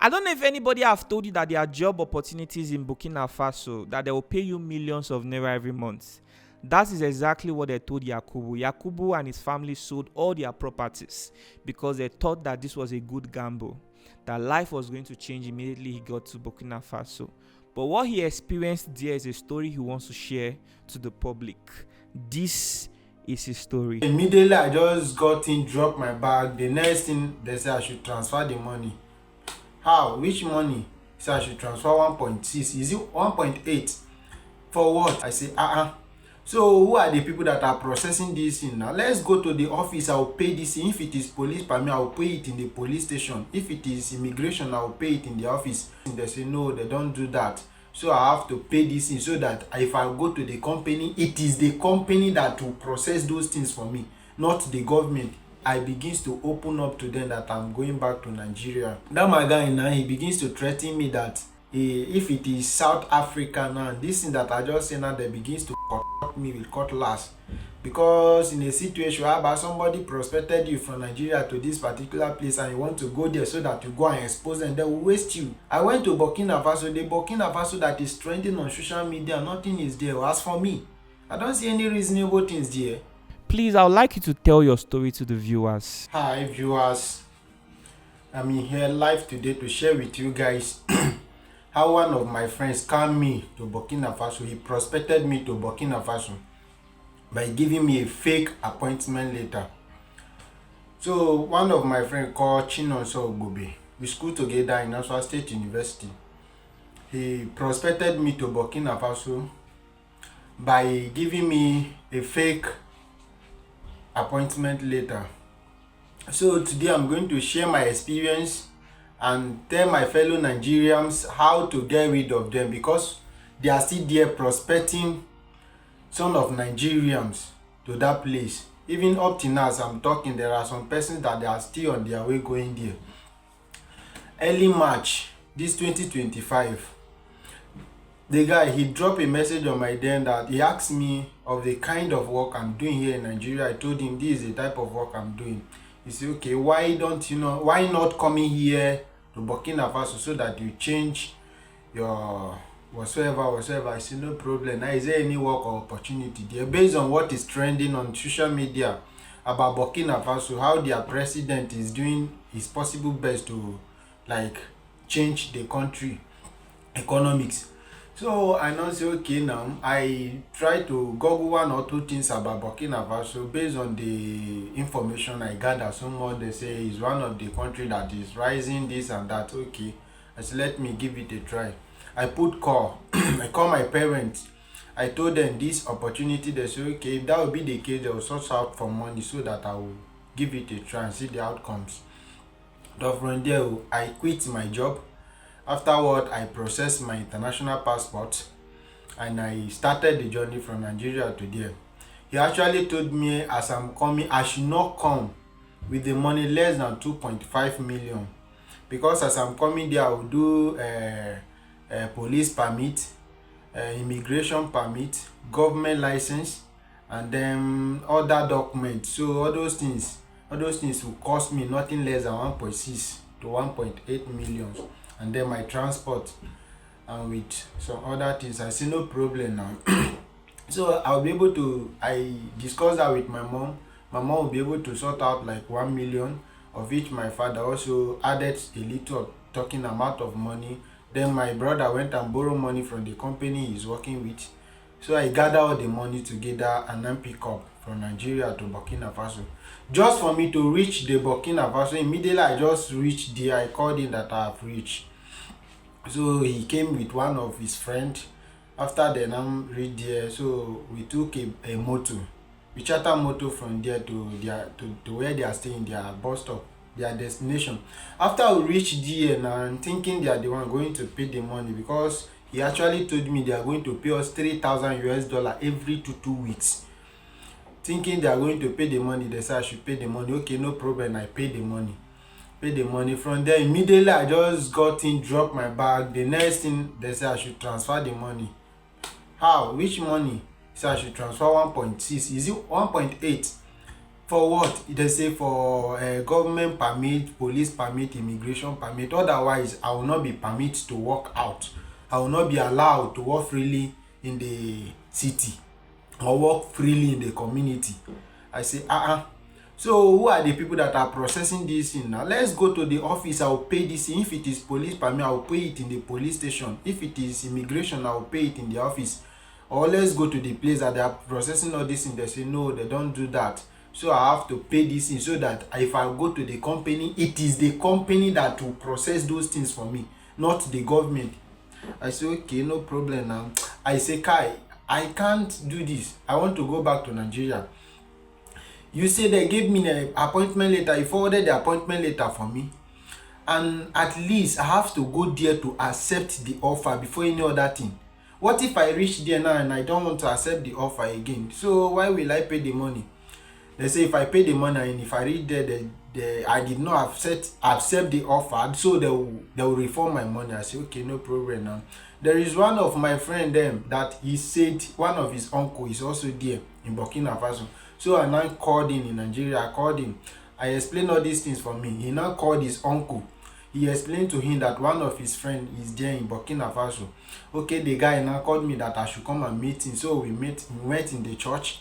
I don't know if anybody have told you that there are job opportunities in Burkina Faso that they will pay you millions of naira every month. That is exactly what they told Yakubu. Yakubu and his family sold all their properties because they thought that this was a good gamble, that life was going to change immediately he got to Burkina Faso. But what he experienced there is a story he wants to share to the public. This is his story. Immediately I just got in, dropped my bag. The next thing they said I should transfer the money. How? Which money? So I should transfer 1.6. Is it 1.8? For what? I say, So who are the people that are processing this thing now? Let's go to the office. I will pay this. If it is police permit, I will pay it in the police station. If it is immigration, I will pay it in the office. And they say no, they don't do that. So I have to pay this in so that if I go to the company, it is the company that will process those things for me, not the government. I begins to open up to them that I'm going back to Nigeria. That my guy now, he begins to threaten me that if it is South Africa now, this thing that I just say now, they begins to cut me with cutlass. Because in a situation whereby somebody prospected you from Nigeria to this particular place and you want to go there so that you go and expose them, they will waste you. I went to Burkina Faso. The Burkina Faso that is trending on social media, nothing is there. As for me, I don't see any reasonable things there. Please, I would like you to tell your story to the viewers. Hi viewers, I'm here live today to share with you guys how one of my friends scammed me to Burkina Faso. He prospected me to Burkina Faso by giving me a fake appointment letter. So one of my friends called Chinonso Ogbobe, we schooled together in Nasarawa State University. He prospected me to Burkina Faso by giving me a fake appointment letter. So today I'm going to share my experience and tell my fellow Nigerians how to get rid of them, because they are still there prospecting some of Nigerians to that place. Even up till now as I'm talking, there are some persons that they are still on their way going there. Early March this 2025, the guy, he dropped a message on my DM that he asked me of the kind of work I'm doing here in Nigeria. I told him this is the type of work I'm doing. He said, okay, why not coming here to Burkina Faso so that you change your whatsoever. I said, no problem. Now, is there any work or opportunity there based on what is trending on social media about Burkina Faso, how their president is doing his possible best to change the country economics. So I now say, okay, now I try to Google one or two things about Burkina Faso based on the information I gather. Someone they say is one of the country that is rising this and that. Okay, I said, let me give it a try. I put call. I call my parents. I told them this opportunity. They say, okay, if that will be the case, they will sort out for money so that I will give it a try and see the outcomes. But from there, I quit my job. Afterward, I processed my international passport and I started the journey from Nigeria to there. He actually told me as I'm coming, I should not come with the money less than 2.5 million. Because as I'm coming there, I will do police permit, immigration permit, government license, and then other documents. So all those things will cost me nothing less than 1.6 to 1.8 million. And then my transport and with some other things. I see no problem now. So I'll be able to, I discussed that with my mom. My mom will be able to sort out 1 million, of which my father also added a little talking amount of money. Then my brother went and borrowed money from the company he's working with. So I gather all the money together and then pick up from Nigeria to Burkina Faso. Just for me to reach the Burkina Faso, immediately I just reached there. I called him that I have reached. So he came with one of his friends. After they now reached there, so we took a motor. We charter motor from there to where they are staying, their bus stop, their destination. After we reached there, now I'm thinking they are the one going to pay the money, because he actually told me they are going to pay us $3,000 every 2 weeks. Thinking they are going to pay the money, they said I should pay the money. Okay, no problem. I pay the money. From there, immediately I just got in, dropped my bag. The next thing they said I should transfer the money. How? Which money? So I should transfer 1.6. Is it 1.8? For what? They say for government permit, police permit, immigration permit. Otherwise, I will not be permitted to walk out. I will not be allowed to walk freely in the city or walk freely in the community. I say, So who are the people that are processing this thing now? Let's go to the office. I will pay this. If it is police permit, I will pay it in the police station. If it is immigration, I will pay it in the office. Or let's go to the place that they are processing all this thing. They say no, they don't do that. So I have to pay this in so that if I go to the company, it is the company that will process those things for me, not the government. I say, okay, no problem now. I say, Kai, I can't do this. I want to go back to Nigeria. You say they gave me an appointment letter. You forwarded the appointment letter for me. And at least I have to go there to accept the offer before any other thing. What if I reach there now and I don't want to accept the offer again? So why will I pay the money? They say if I pay the money and if I reach there, I did not accept the offer, so they will refund my money. I say, okay, no problem now. There is one of my friend that he said one of his uncle is also there in Burkina Faso. So I now called him in Nigeria. I called him. I explained all these things for me. He now called his uncle. He explained to him that one of his friends is there in Burkina Faso. Okay, the guy now called me that I should come and meet him. So we went in the church.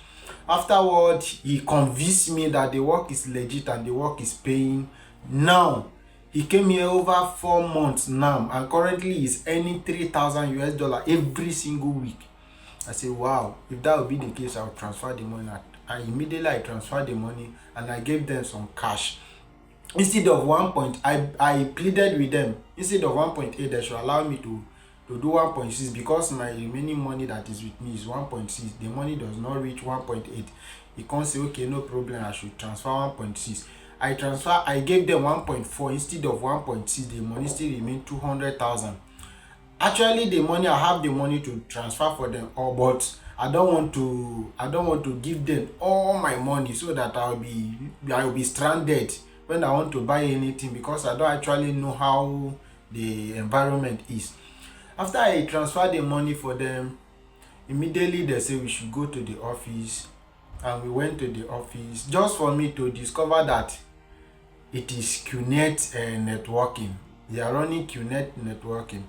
Afterward, he convinced me that the work is legit and the work is paying. Now, he came here over 4 months now and currently is earning $3,000 every single week. I say, wow, if that would be the case, I would transfer the money. And immediately I transferred the money and I gave them some cash. Instead of I pleaded with them, instead of 1.8, they should allow me to do 1.6 because my remaining money that is with me is 1.6. The money does not reach 1.8. He can't say, okay, no problem, I should transfer 1.6. I gave them 1.4 instead of 1.6. The money still remain 200,000. Actually, the money, I have the money to transfer for them all, but I don't want to give them all my money so that I will be stranded when I want to buy anything because I don't actually know how the environment is. After I transferred the money for them, immediately they say we should go to the office, and we went to the office just for me to discover that it is QNet networking. They are running QNet networking.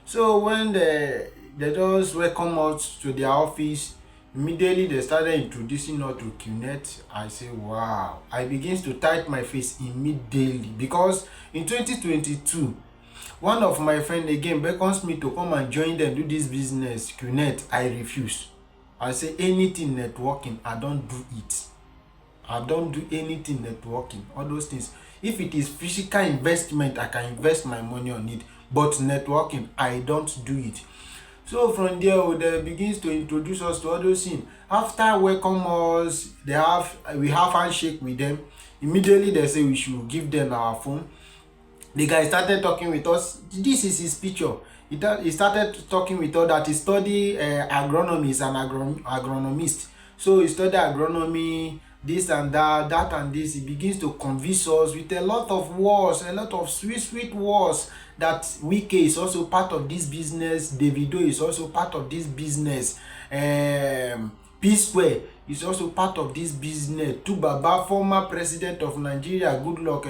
So when they just welcome us to their office, immediately they started introducing us to QNet. I say, wow. I begins to tight my face immediately because in 2022, one of my friends again beckons me to come and join them do this business, QNet. I refuse. I say anything networking, I don't do it. I don't do anything networking, all those things. If it is physical investment, I can invest my money on it. But networking, I don't do it. So from there, they begins to introduce us to all those things. After welcome us, we have handshake with them. Immediately they say we should give them our phone. The guy started talking with us. This is his picture. He started talking with us that he study agronomy, is an agronomist. So he studied agronomy, this and that and this. He begins to convince us with a lot of words, a lot of sweet words that Wike is also part of this business. David Udu is also part of this business. P-Square is also part of this business. Tubaba, former president of Nigeria, good luck,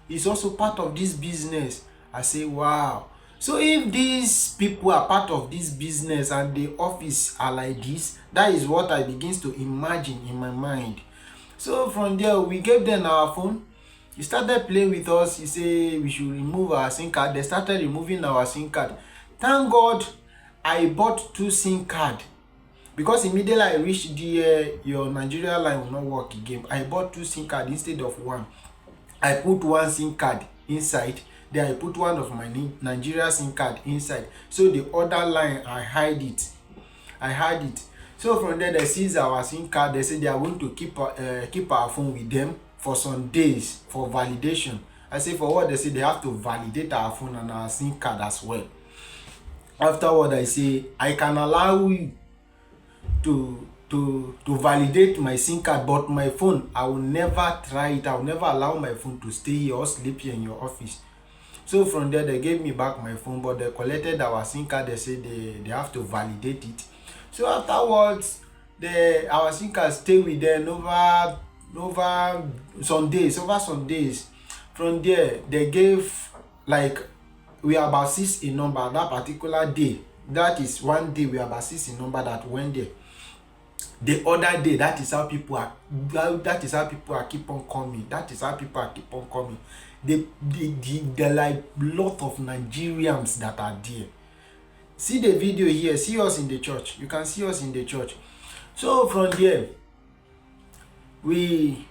is also part of this business. I say, wow. So if these people are part of this business and the office are like this, that is what I begins to imagine in my mind. So from there, we gave them our phone. He started playing with us. He said we should remove our SIM card. They started removing our SIM card. Thank God I bought 2 SIM cards. Because immediately I reached the your Nigeria line will not work again. I bought 2 SIM cards instead of 1. I put 1 SIM card inside. Then I put one of my Nigeria SIM card inside. So the other line, I hide it. So from there, they seize our SIM card. They say they are going to keep our phone with them for some days for validation. I say for what? They say they have to validate our phone and our SIM card as well. Afterward, I say I can allow you to validate my SIM card, but my phone, I will never try it. I will never allow my phone to stay here or sleep here in your office. So from there, they gave me back my phone, but they collected our SIM card. They said they have to validate it. So afterwards, our SIM card stayed with them over over some days. From there they gave, like, we are about 6 in number that particular day. That is one day we are about 6 in number that went there. The other day, that is how people are keep on coming. There are like lot of Nigerians that are there. See the video here, see us in the church. You can see us in the church. So from there, we,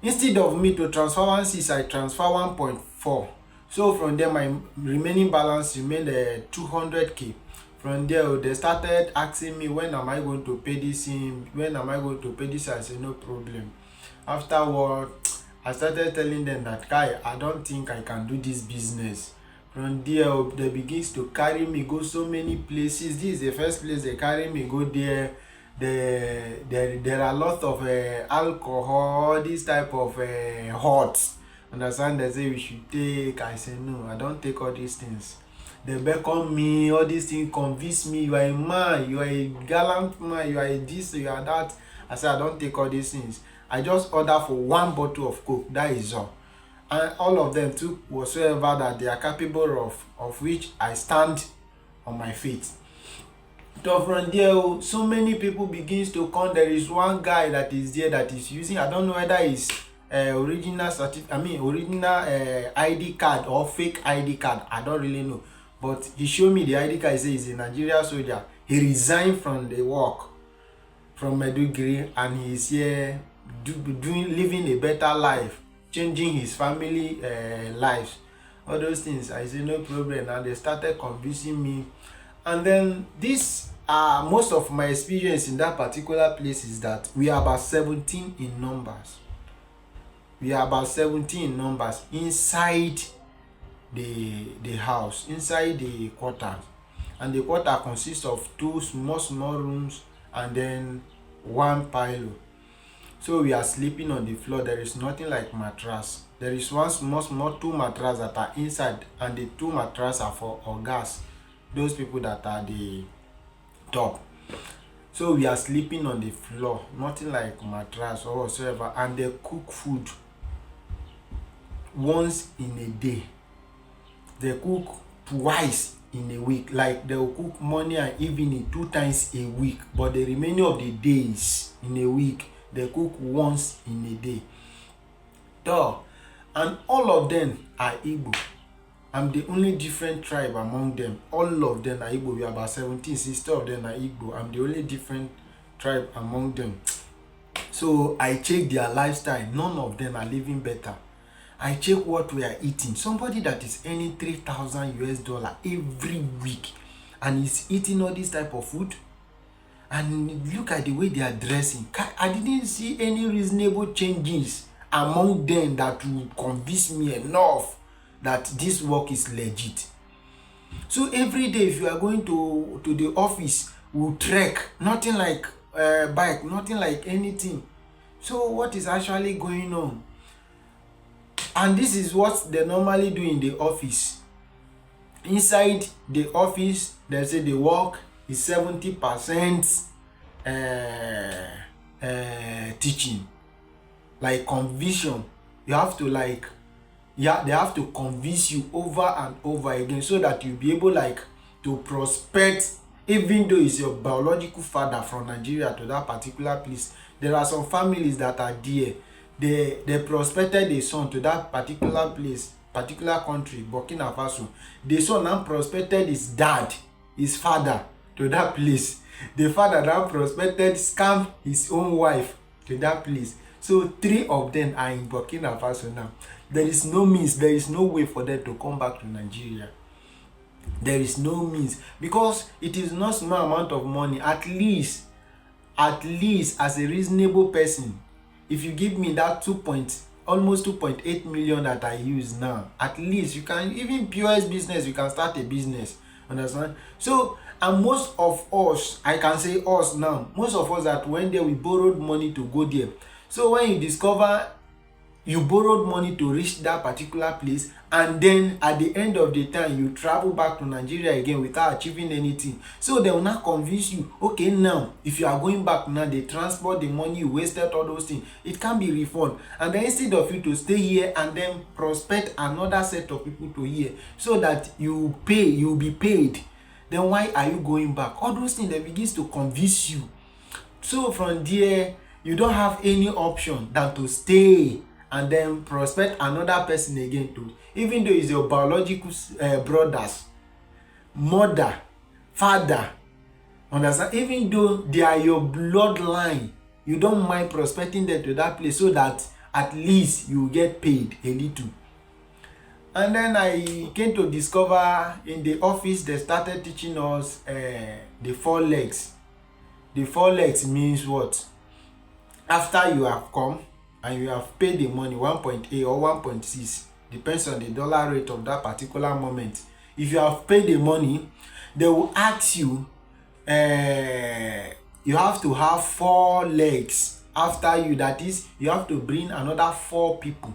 instead of me to transfer 1.6, I transfer 1.4. So from there my remaining balance remained 200k. From there they started asking me, when am I going to pay this in, I said no problem. Afterward, I started telling them that, guy, I don't think I can do this business. From there they begins to carry me go so many places. This is the first place they carry me go. There are a lot of alcohol, this type of hot, understand. They say we should take. I say no, I don't take all these things. They beckon me, all these things convince me, you are a man, you are a gallant man, you are a this, you are that. I say I don't take all these things. I just order for 1 bottle of Coke, that is all. And all of them took whatsoever that they are capable of which I stand on my feet. So from there, so many people begins to come. There is one guy that is there that is using, I don't know whether it's original ID card or fake ID card, I don't really know. But he showed me the ID card. He says he's a Nigerian soldier. He resigned from the work from Maiduguri, and he's here living a better life, changing his family lives, all those things. I said no problem, and they started convincing me. And then this most of my experience in that particular place is that we are about 17 in numbers. Inside the house, inside the quarters. And the quarter consists of 2 small rooms and then 1 pillow. So we are sleeping on the floor. There is nothing like mattress. There is one small 2 mattresses that are inside, and the 2 mattresses are for gas, those people that are the top. So we are sleeping on the floor, nothing like mattress or whatsoever. And they cook food once in a day. They cook twice in a week. Like they will cook morning and evening 2 times a week, but the remaining of the days in a week they cook once in a day. And all of them are Igbo. I'm the only different tribe among them. All of them are Igbo. We are about 17, 60 of them are Igbo. I'm the only different tribe among them. So I check their lifestyle. None of them are living better. I check what we are eating. Somebody that is earning $3,000 every week and is eating all this type of food, and look at the way they are dressing. I didn't see any reasonable changes among them that will convince me enough that this work is legit. So every day, if you are going to the office, we'll trek, nothing like bike, nothing like anything. So what is actually going on? And this is what they normally do in the office. Inside the office, they say the work is 70% teaching, like conviction. You have to they have to convince you over and over again so that you'll be able to prospect, even though it's your biological father from Nigeria to that particular place. There are some families that are there. They prospected a son to that particular place, particular country, Burkina Faso. The son now prospected his father to that place. The father now prospected, scammed his own wife to that place. So 3 of them are in Burkina Faso now. There is no means, there is no way for them to come back to Nigeria. There is no means, because it is not small amount of money. At least as a reasonable person, if you give me that almost 2.8 million that I use now, at least you can, even POS business, you can start a business. Understand? So, and most of us, I can say us now, most of us that went there, we borrowed money to go there. So when you discover you borrowed money to reach that particular place, and then at the end of the time you travel back to Nigeria again without achieving anything. So they will now convince you, okay, now if you are going back now, the transport, the money you wasted, all those things, it can be refunded. And then instead of you to stay here and then prospect another set of people to here so that you will be paid, then why are you going back? All those things, they begins to convince you. So from there, you don't have any option than to stay and then prospect another person again too, even though it's your biological brothers, mother, father, understand? Even though they are your bloodline, you don't mind prospecting them to that place so that at least you get paid a little. And then I came to discover in the office they started teaching us the 4 legs. The 4 legs means what? After you have come and you have paid the money, 1.8 or 1.6, depends on the dollar rate of that particular moment. If you have paid the money, they will ask you, you have to have 4 legs after you. That is, you have to bring another 4 people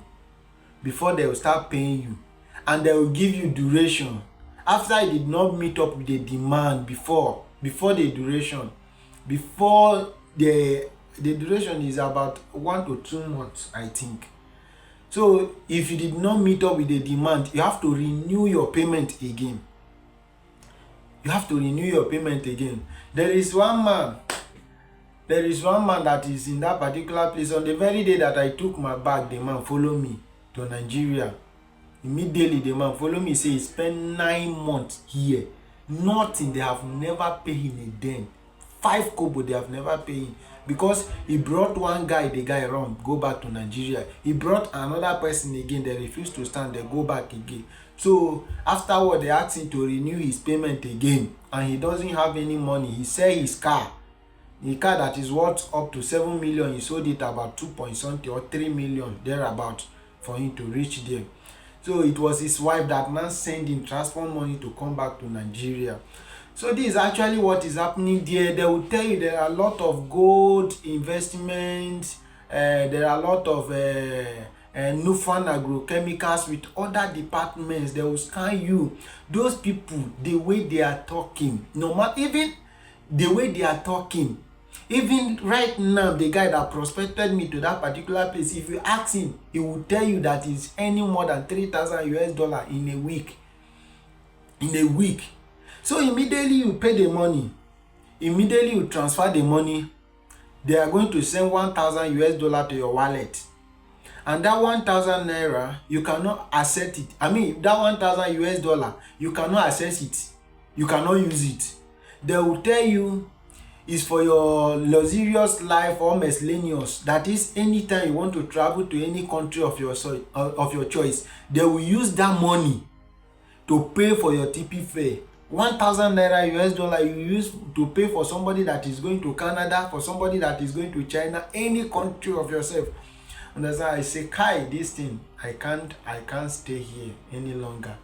before they will start paying you. And they will give you duration. After it did not meet up with the demand before the duration, before the duration is about 1 to 2 months, I think. So if you did not meet up with the demand, you have to renew your payment again. There is one man that is in that particular place. On the very day that I took my bag, the man followed me to Nigeria. Immediately the man followed me, say he spent 9 months here. Nothing, they have never paid him a dime. 5 kobo they have never paid him, because he brought one guy, the guy run, go back to Nigeria. He brought another person again, they refused to stand, they go back again. So afterward, they asked him to renew his payment again, and he doesn't have any money. He said his car, the car that is worth up to 7 million, he sold it about 2 point something or 3 million thereabout for him to reach there. So it was his wife that now sent him transport money to come back to Nigeria. So this is actually what is happening there. They will tell you there are a lot of gold investments, there are a lot of Nufan agrochemicals with other departments. They will scan you. Those people, the way they are talking, no matter, even the way they are talking, even right now, the guy that prospected me to that particular place, if you ask him, he will tell you that he's earning more than $3,000 in a week. So immediately you pay the money, immediately you transfer the money, they are going to send $1,000 to your wallet. And that 1,000 naira, you cannot access it. I mean, that $1,000, you cannot access it. You cannot use it. They will tell you is for your luxurious life or miscellaneous. That is, anytime you want to travel to any country of your choice, they will use that money to pay for your TP fare. 1,000 naira you use to pay for somebody that is going to Canada, for somebody that is going to China, any country of yourself. And as I say, Kai, this thing, I can't stay here any longer.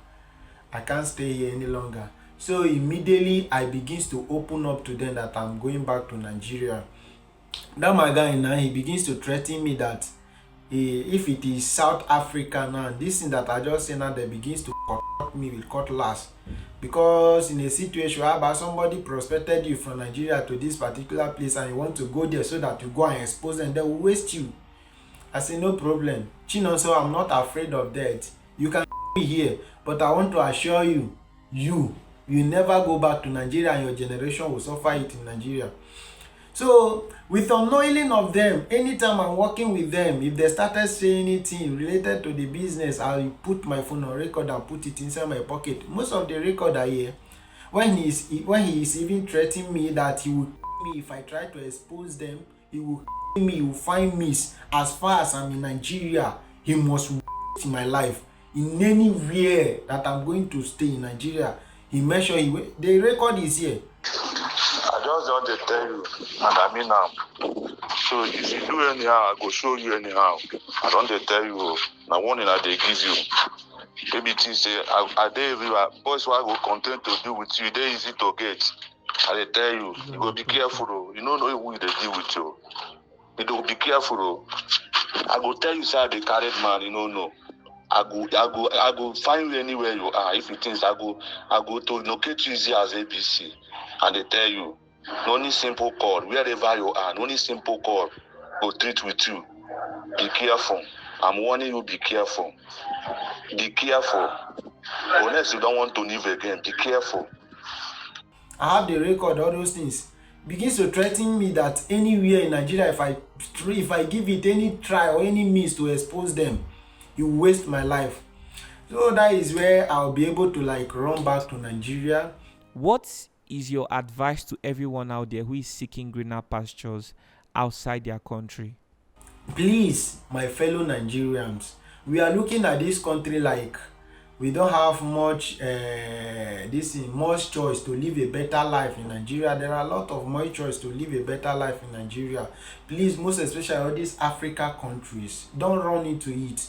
So immediately I begins to open up to them that I'm going back to Nigeria. That my guy now, he begins to threaten me that if it is South Africa now, this thing that I just said now, they begins to cut me with cutlass. Because in a situation whereby somebody prospected you from Nigeria to this particular place and you want to go there so that you go and expose them, they will waste you. I say, no problem. Chinonso, I'm not afraid of that. You can be here, but I want to assure you, you never go back to Nigeria and your generation will suffer it in Nigeria. So with unknowing of them, anytime I'm working with them, if they started saying anything related to the business, I'll put my phone on record and put it inside my pocket. Most of the record are here. When he is even threatening me that he will me if I try to expose them, he will me, he will find me. As far as I'm in Nigeria, he must in my life. In anywhere that I'm going to stay in Nigeria, he make sure the record is here. I just want to tell you, and I mean now. So if you do anyhow, I go show you anyhow. I don't tell you. Now warning that they give you. Maybe things say, are they boys who I go content to do with you? They easy to get. I tell you, you go be careful. You don't know who they deal with you. You don't be careful. I go tell you, say I be carried man, you know, no. I go find you anywhere you are. If you think I go to locate you easy as ABC. And they tell you, no need simple call, wherever you are, no need simple call, go treat with you. Be careful. I'm warning you, be careful. Be careful. Unless you don't want to live again, be careful. I have the record, all those things. Begins to threaten me that anywhere in Nigeria, if I give it any try or any means to expose them, you waste my life. So that is where I'll be able to like run back to Nigeria. What is your advice to everyone out there who is seeking greener pastures outside their country? Please, my fellow Nigerians, we are looking at this country like we don't have much choice to live a better life in Nigeria. There are a lot of more choice to live a better life in Nigeria. Please, most especially all these Africa countries, don't run into it.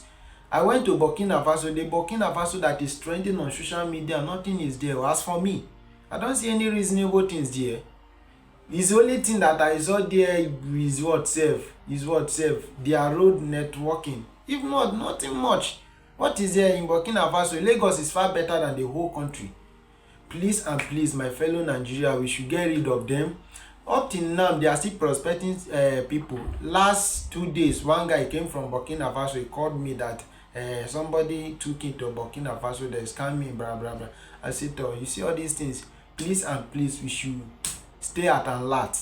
I went to Burkina Faso. The Burkina Faso that is trending on social media, nothing is there. As for me, I don't see any reasonable things there. The only thing that I saw there is what safe. Their road networking. If not, nothing much. What is there in Burkina Faso? Lagos is far better than the whole country. Please and please, my fellow Nigeria, we should get rid of them. Up till now, they are still prospecting people. Last 2 days, one guy came from Burkina Faso. He called me that somebody took him to Burkina Faso. They scammed me, blah, blah, blah. I said, oh, you see all these things? Please and please, we should stay at alert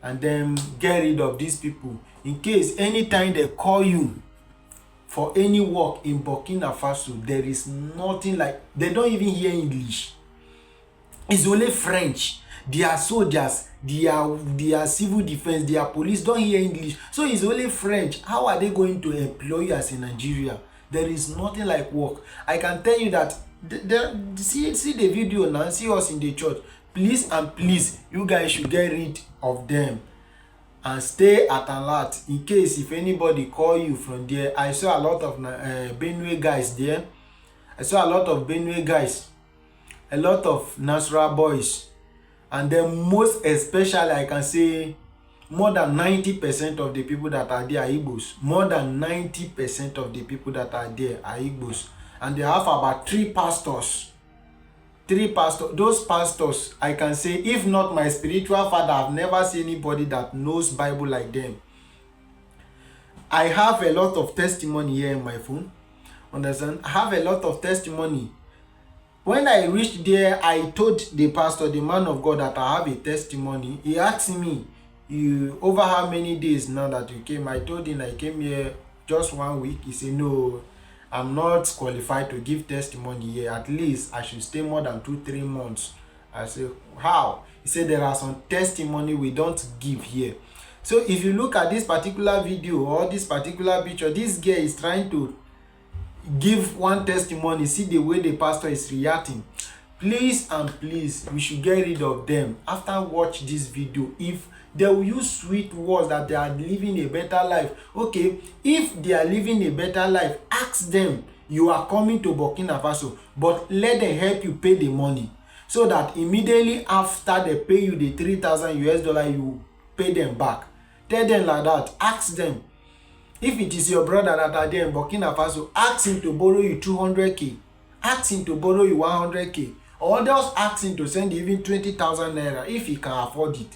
and then get rid of these people. In case anytime they call you for any work in Burkina Faso, there is nothing like, they don't even hear English. It's only French. Their soldiers, their civil defense, their police don't hear English. So it's only French. How are they going to employ you as in Nigeria? There is nothing like work. I can tell you that, see the video now, see us in the church. Please and please, you guys should get rid of them and stay at alert in case if anybody call you from there. I saw a lot of Benue guys there. I saw a lot of Benue guys, a lot of Nasra boys, and then most especially I can say more than 90% of the people that are there are Igbos. More than 90% of the people that are there are Igbos, and they have about 3 pastors. 3 pastors. Those pastors, I can say, if not my spiritual father, I've never seen anybody that knows Bible like them. I have a lot of testimony here in my phone. Understand? I have a lot of testimony. When I reached there, I told the pastor, the man of God, that I have a testimony. He asked me, "You over how many days now that you came?" I told him I came here just 1 week. He said, "No, I'm not qualified to give testimony here. At least I should stay more than 2-3 months." I said, "How?" He said, "There are some testimony we don't give here." So if you look at this particular video or this particular picture, this girl is trying to give one testimony. See the way the pastor is reacting. Please and please, we should get rid of them. After watch this video, if they will use sweet words that they are living a better life, okay, if they are living a better life, ask them, you are coming to Burkina Faso, but let them help you pay the money, so that immediately after they pay you the $3,000 you pay them back. Tell them like that. Ask them. If it is your brother that are there in Burkina Faso, ask him to borrow you 200k, ask him to borrow you 100k, or just ask him to send even 20,000 naira if he can afford it.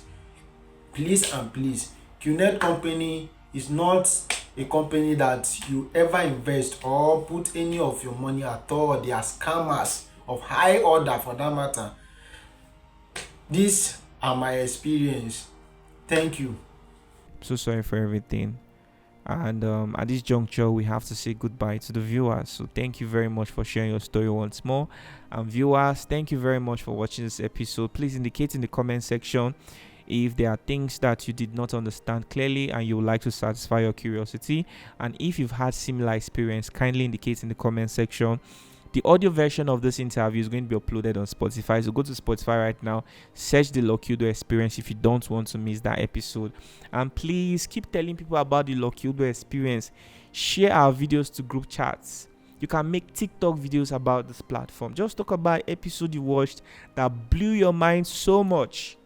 Please and please, QNet company is not a company that you ever invest or put any of your money at all. They are scammers of high order for that matter. These are my experience. Thank you. So sorry for everything. And at this juncture, we have to say goodbye to the viewers. So thank you very much for sharing your story once more. And viewers, thank you very much for watching this episode. Please indicate in the comment section if there are things that you did not understand clearly and you would like to satisfy your curiosity. And if you've had similar experience, kindly indicate in the comment section. The audio version of this interview is going to be uploaded on Spotify. So go to Spotify right now, search the Lucky Udu Experience if you don't want to miss that episode. And please keep telling people about the Lucky Udu Experience. Share our videos to group chats. You can make TikTok videos about this platform. Just talk about episode you watched that blew your mind so much.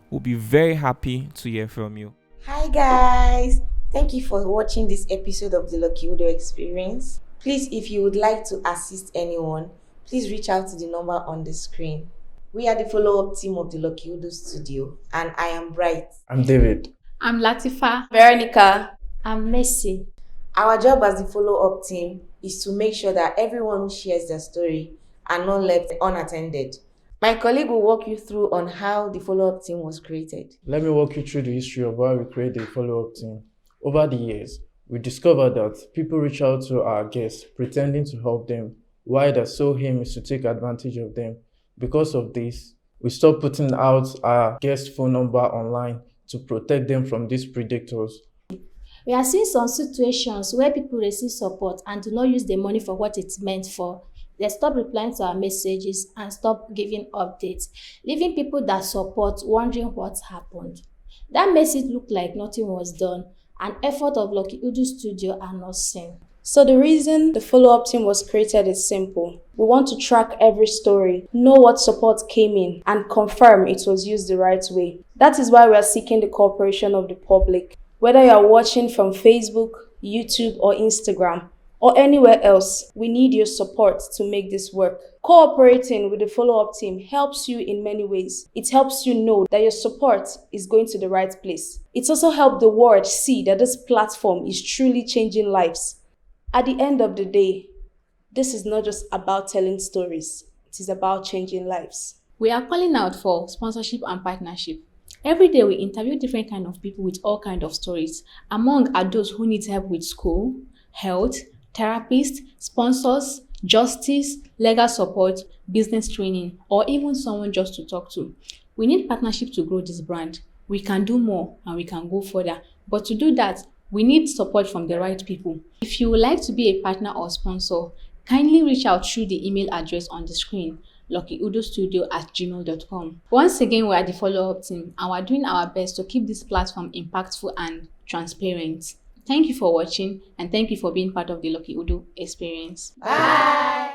We'll be very happy to hear from you. Hi guys, Thank you for watching this episode of the Lucky Udu Experience. Please, if you would like to assist anyone, please reach out to the number on the screen. We are the follow-up team of the Lucky Udu studio, and I am Bright. I'm David. I'm Latifa. Veronica. I'm Messi. Our job as the follow-up team is to make sure that everyone who shares their story are not left unattended. My colleague will walk you through on how the follow-up team was created. Let me walk you through the history of why we created the follow-up team. Over the years, we discovered that people reach out to our guests pretending to help them, while their sole aim is to take advantage of them. Because of this, we stopped putting out our guest phone number online to protect them from these predators. We are seeing some situations where people receive support and do not use the money for what it's meant for. They stop replying to our messages and stop giving updates, leaving people that support wondering what happened. That makes it look like nothing was done, and effort of Lucky Udu Studio are not seen. So the reason the follow-up team was created is simple. We want to track every story, know what support came in, and confirm it was used the right way. That is why we are seeking the cooperation of the public. Whether you are watching from Facebook, YouTube, or Instagram, or anywhere else, we need your support to make this work. Cooperating with the follow-up team helps you in many ways. It helps you know that your support is going to the right place. It also helps the world see that this platform is truly changing lives. At the end of the day, this is not just about telling stories. It is about changing lives. We are calling out for sponsorship and partnership. Every day we interview different kinds of people with all kinds of stories. Among are those who need help with school, health, therapists, sponsors, justice, legal support, business training, or even someone just to talk to. We need partnership to grow this brand. We can do more and we can go further. But to do that, we need support from the right people. If you would like to be a partner or sponsor, kindly reach out through the email address on the screen, luckyudustudio@gmail.com. Once again, we are the follow-up team and we are doing our best to keep this platform impactful and transparent. Thank you for watching and thank you for being part of the Lucky Udu experience. Bye!